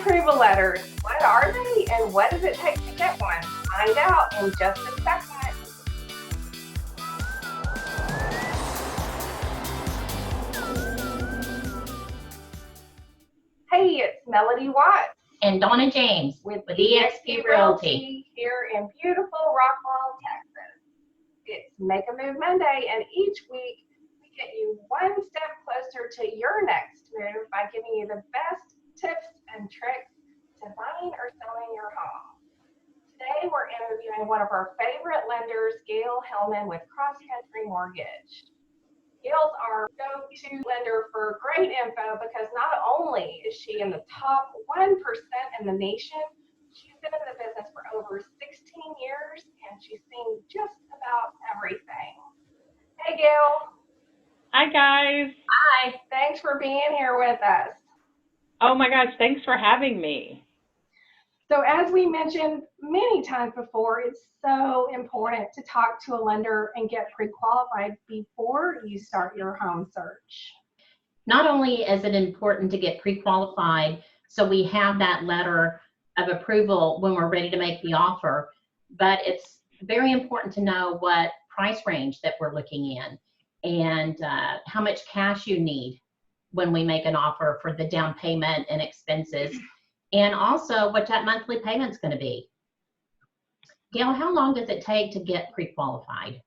Preapproval letters. What are they and what does it take to get one? Find out in just a second. Hey, it's Melodie Watts and Dona James with EXP Realty here in beautiful Rockwall, Texas. It's Make a Move Monday, and each week we get you one step closer to your next move by giving you the best tips and tricks to buying or selling your home. Today we're interviewing one of our favorite lenders, Gail Hillman with Cross Country Mortgage. Gail's our go-to lender for great info because not only is she in the top 1% in the nation, she's been in the business for over 16 years and she's seen just about everything. Hey, Gail. Hi, guys. Hi. Thanks for being here with us. Oh my gosh, thanks for having me. So as we mentioned many times before, it's so important to talk to a lender and get pre-qualified before you start your home search. Not only is it important to get pre-qualified so we have that letter of approval when we're ready to make the offer, but it's very important to know what price range that we're looking in and how much cash you need when we make an offer for the down payment and expenses, and also what that monthly payment's going to be. Gail, how long does it take to get pre-qualified?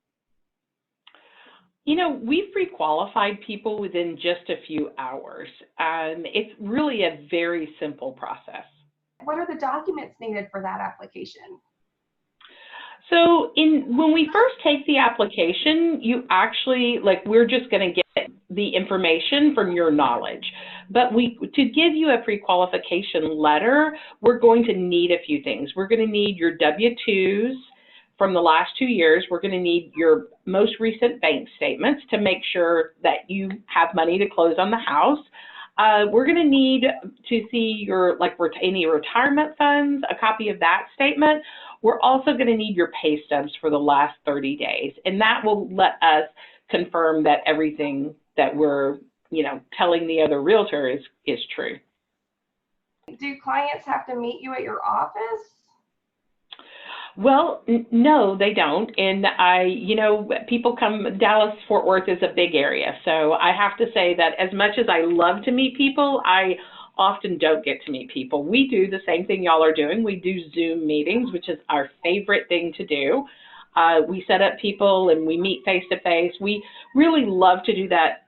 You know, we've pre-qualified people within just a few hours. It's really a very simple process. What are the documents needed for that application? So when we first take the application, you actually, we're just going to get the information from your knowledge. But to give you a pre-qualification letter, we're going to need a few things. We're going to need your W-2s from the last 2 years. We're going to need your most recent bank statements to make sure that you have money to close on the house. We're going to need to see your, any retirement funds, a copy of that statement. We're also going to need your pay stubs for the last 30 days. And that will let us confirm that everything that we're, telling the other realtor is true. Do clients have to meet you at your office? Well, no, they don't. And people come, Dallas-Fort Worth is a big area. So I have to say that as much as I love to meet people, I often don't get to meet people. We do the same thing y'all are doing. We do Zoom meetings, which is our favorite thing to do. We set up people and we meet face-to-face. We really love to do that.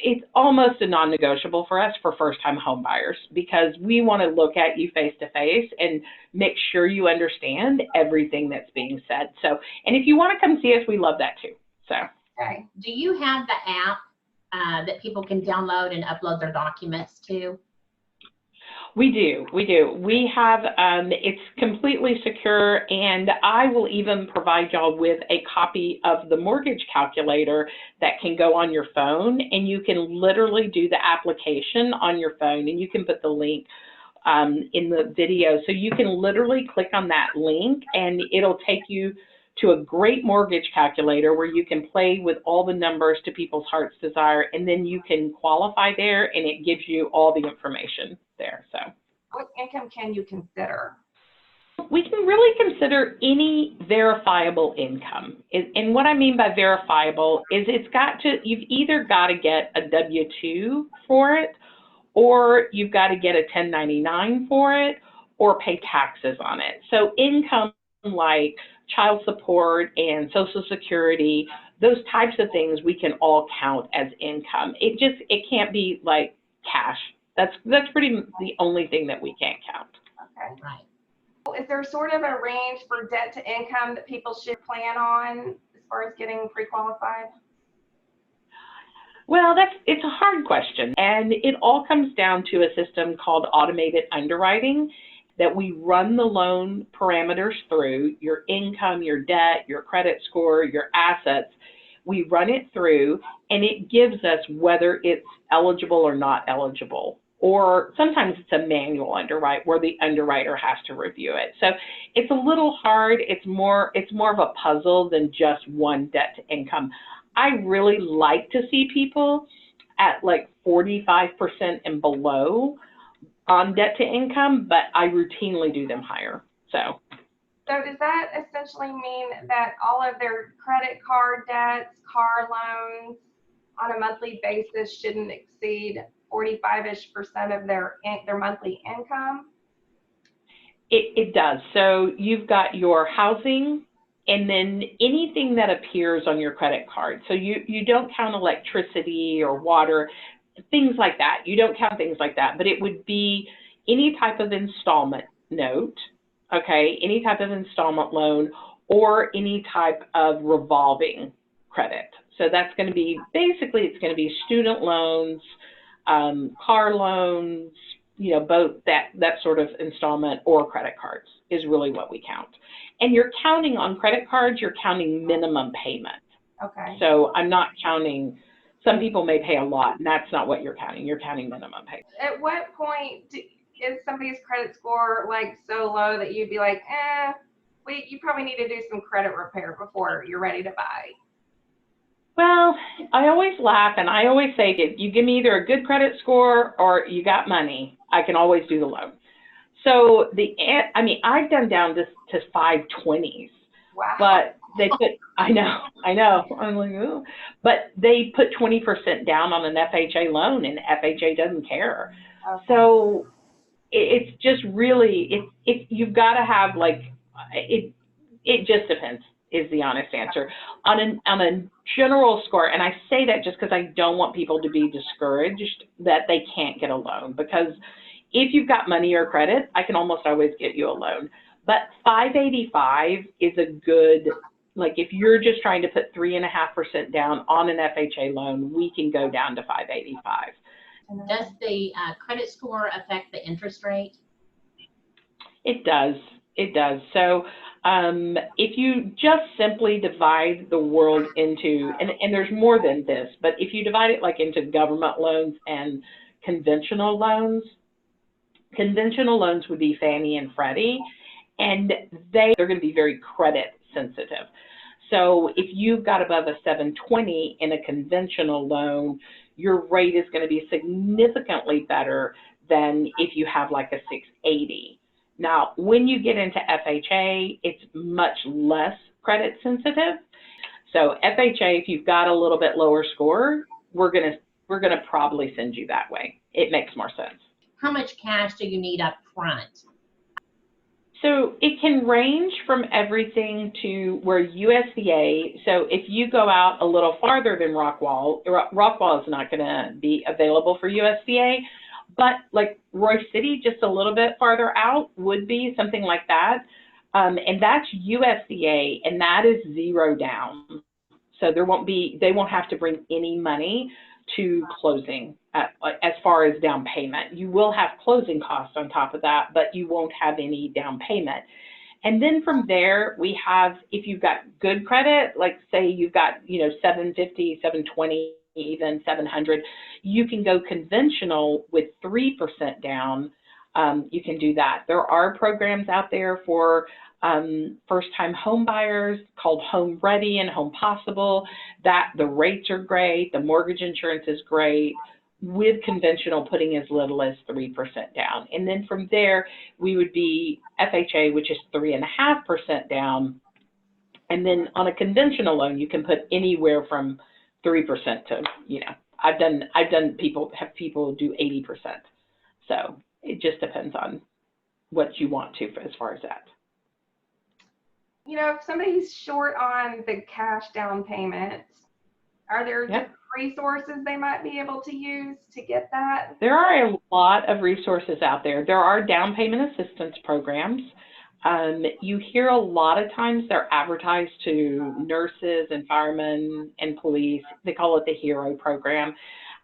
It's almost a non-negotiable for us for first-time home buyers because we want to look at you face-to-face and make sure you understand everything that's being said. So, and if you want to come see us, we love that too. So, okay. Do you have the app that people can download and upload their documents to? We do. We have, it's completely secure, and I will even provide y'all with a copy of the mortgage calculator that can go on your phone, and you can literally do the application on your phone, and you can put the link in the video. So you can literally click on that link, and it'll take you to a great mortgage calculator where you can play with all the numbers to people's heart's desire, and then you can qualify there, and it gives you all the information there. So, what income can you consider? We can really consider any verifiable income. And what I mean by verifiable is you've either got to get a W-2 for it, or you've got to get a 1099 for it, or pay taxes on it. So income like child support and Social Security, those types of things we can all count as income. It can't be like cash. That's pretty the only thing that we can't count. Okay. Right. Is there sort of a range for debt to income that people should plan on as far as getting pre-qualified? Well, it's a hard question, and it all comes down to a system called automated underwriting that we run the loan parameters through, your income, your debt, your credit score, your assets. We run it through, and it gives us whether it's eligible or not eligible. Or sometimes it's a manual underwrite where the underwriter has to review it. So it's a little hard. It's more of a puzzle than just one debt to income. I really like to see people at 45% and below on debt to income, but I routinely do them higher. So does that essentially mean that all of their credit card debts, car loans on a monthly basis shouldn't exceed 45-ish% of their monthly income? it does. So you've got your housing and then anything that appears on your credit card. So you don't count electricity or water, things like that. You don't count things like that, but it would be any type of installment note, okay, any type of installment loan or any type of revolving credit. So that's going to be, basically it's going to be student loans, car loans, you know, both that sort of installment or credit cards is really what we count. And you're counting on credit cards, you're counting minimum payment. Okay. So I'm not counting, some people may pay a lot, and that's not what you're counting. You're counting minimum payment. At what point is somebody's credit score like so low that you'd be like, you probably need to do some credit repair before you're ready to buy? Well, I always laugh and I always say, if you give me either a good credit score or you got money, I can always do the loan. So I mean, I've done down to 520s. Wow. But they put, I know, I'm like, oh, but they put 20% down on an FHA loan and FHA doesn't care. Okay. So it's just really, you've got to have like, it just depends is the honest answer. On a general score, and I say that just because I don't want people to be discouraged that they can't get a loan, because if you've got money or credit, I can almost always get you a loan. But 585 is a good, like if you're just trying to put 3.5% down on an FHA loan, we can go down to 585. Does the credit score affect the interest rate? It does. It does. So if you just simply divide the world into, and there's more than this, but if you divide it like into government loans and conventional loans would be Fannie and Freddie, and they're going to be very credit sensitive. So if you've got above a 720 in a conventional loan, your rate is going to be significantly better than if you have like a 680. Now, when you get into FHA, it's much less credit sensitive. So FHA, if you've got a little bit lower score, we're gonna probably send you that way. It makes more sense. How much cash do you need up front? So it can range from everything to where USDA, so if you go out a little farther than Rockwall is not going to be available for USDA, but like Roy City, just a little bit farther out would be something like that. And that's USDA, and that is zero down. So they won't have to bring any money to closing as far as down payment. You will have closing costs on top of that, but you won't have any down payment. And then from there, we have, if you've got good credit, like say you've got, 750, 720, even 700, you can go conventional with 3% down. You can do that. There are programs out there for first-time home buyers called Home Ready and Home Possible, that the rates are great, the mortgage insurance is great, with conventional putting as little as 3% down. And then from there, we would be FHA, which is 3.5% down. And then on a conventional loan, you can put anywhere from 3% to, I've done people do 80%. So it just depends on what you want to as far as that. If somebody's short on the cash down payments, are there different resources they might be able to use to get that? There are a lot of resources out there. There are down payment assistance programs. You hear a lot of times they're advertised to nurses and firemen and police. They call it the HERO program.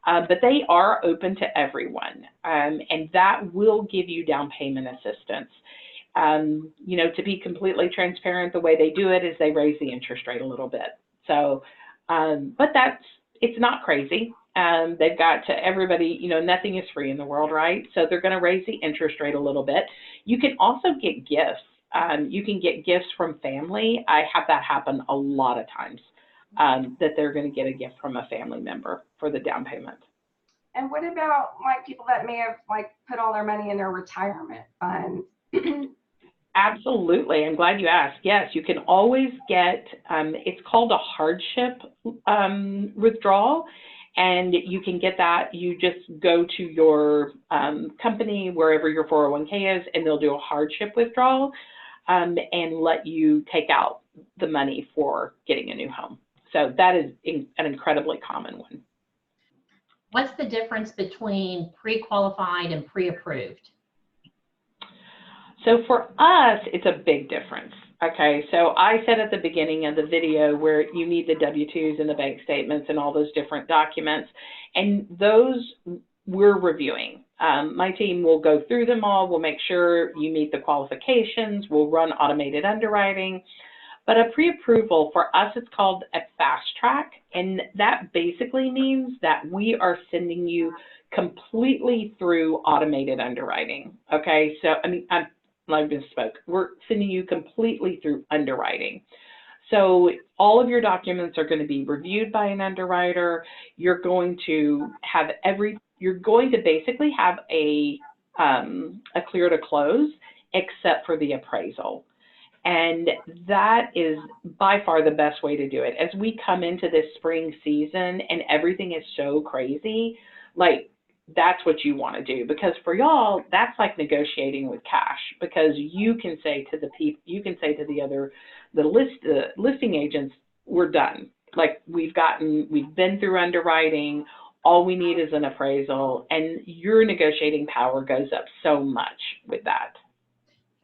But they are open to everyone, and that will give you down payment assistance. To be completely transparent, the way they do it is they raise the interest rate a little bit. So, but it's not crazy. They've got to everybody, nothing is free in the world, right? So they're going to raise the interest rate a little bit. You can also get gifts. You can get gifts from family. I have that happen a lot of times, that they're going to get a gift from a family member for the down payment. And what about like people that may have like put all their money in their retirement funds? Absolutely. I'm glad you asked. Yes, you can always get, it's called a hardship withdrawal, and you can get that. You just go to your company, wherever your 401k is, and they'll do a hardship withdrawal and let you take out the money for getting a new home. So that is an incredibly common one. What's the difference between pre-qualified and pre-approved? So for us, it's a big difference. Okay, so I said at the beginning of the video where you need the W-2s and the bank statements and all those different documents, and those we're reviewing. My team will go through them all. We'll make sure you meet the qualifications. We'll run automated underwriting. But a pre-approval, for us, it's called a Fasttrack, and that basically means that we are sending you completely through automated underwriting. Okay, so I mean, I just spoke. We're sending you completely through underwriting. So all of your documents are going to be reviewed by an underwriter. You're going to have you're going to basically have a clear to close, except for the appraisal. And that is by far the best way to do it. As we come into this spring season and everything is so crazy, like that's what you want to do, because for y'all, that's like negotiating with cash, because you can say to the people, you can say to the listing agents, we're done. Like we've been through underwriting. All we need is an appraisal, and your negotiating power goes up so much with that.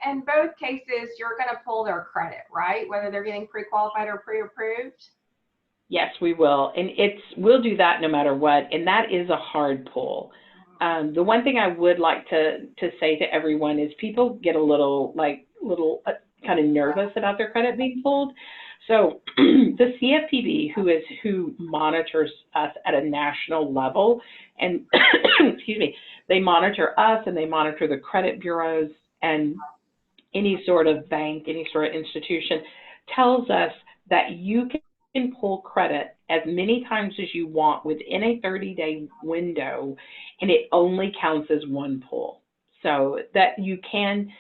In both cases, you're going to pull their credit, right? Whether they're getting pre-qualified or pre-approved? Yes, we will. And we'll do that no matter what. And that is a hard pull. The one thing I would like to say to everyone is people get a little kind of nervous about their credit being pulled. So the CFPB, who monitors us at a national level, and excuse me, they monitor us and they monitor the credit bureaus and any sort of bank, any sort of institution, tells us that you can pull credit as many times as you want within a 30-day window, and it only counts as one pull. So that you can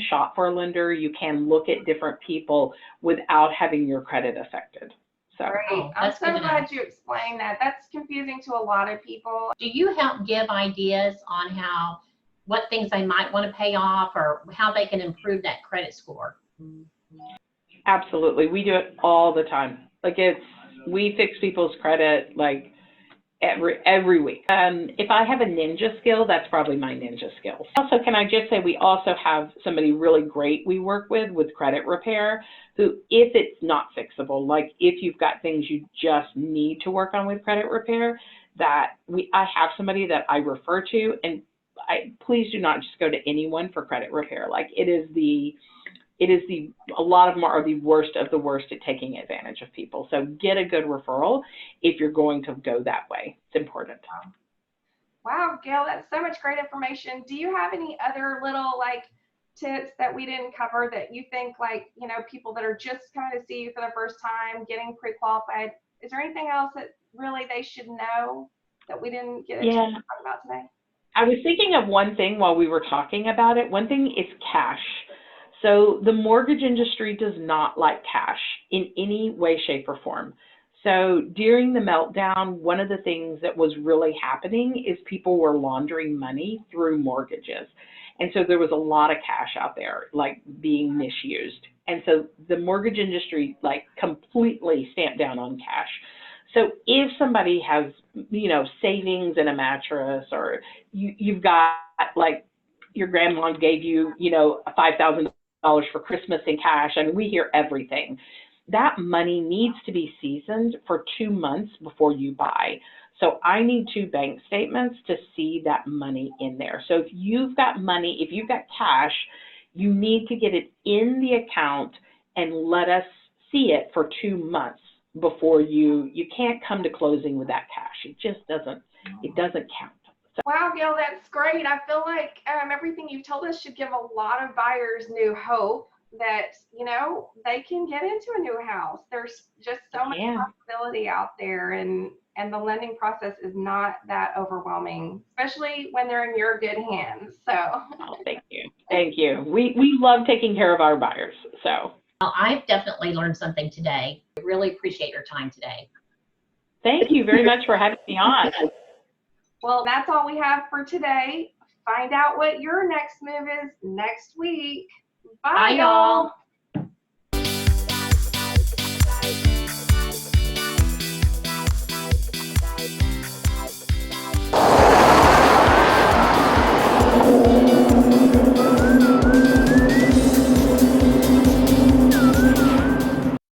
shop for a lender, you can look at different people without having your credit affected. So great. I'm so glad you explained that. That's confusing to a lot of people. Do you help give ideas on what things they might want to pay off or how they can improve that credit score? Absolutely. We do it all the time. Like we fix people's credit like every week. If I have a ninja skill, that's probably my ninja skill. Also, can I just say we also have somebody really great we work with credit repair, who, if it's not fixable, like if you've got things you just need to work on with credit repair, I have somebody that I refer to, and please do not just go to anyone for credit repair. Like a lot of them are the worst of the worst at taking advantage of people. So get a good referral if you're going to go that way. It's important. Wow, Gail, that's so much great information. Do you have any other little tips that we didn't cover that you think people that are just coming to see you for the first time, getting pre-qualified, is there anything else that really they should know that we didn't get a chance to talk about today? I was thinking of one thing while we were talking about it. One thing is cash. So the mortgage industry does not like cash in any way, shape, or form. So during the meltdown, one of the things that was really happening is people were laundering money through mortgages. And so there was a lot of cash out there, being misused. And so the mortgage industry, completely stamped down on cash. So if somebody has, savings in a mattress, or you've got, your grandma gave you, $5,000 for Christmas in cash, and we hear everything. That money needs to be seasoned for 2 months before you buy. So I need 2 bank statements to see that money in there. So if you've got money, if you've got cash, you need to get it in the account and let us see it for 2 months before you can't come to closing with that cash. It just doesn't count. So. Wow, Gail, that's great. I feel like everything you've told us should give a lot of buyers new hope that, they can get into a new house. There's just so much possibility out there. And and the lending process is not that overwhelming, especially when they're in your good hands. So Oh, thank you. Thank you. We love taking care of our buyers. So Well, I've definitely learned something today. I really appreciate your time today. thank you very much for having me on. well, that's all we have for today. Find out what your next move is next week. Bye, Bye, y'all.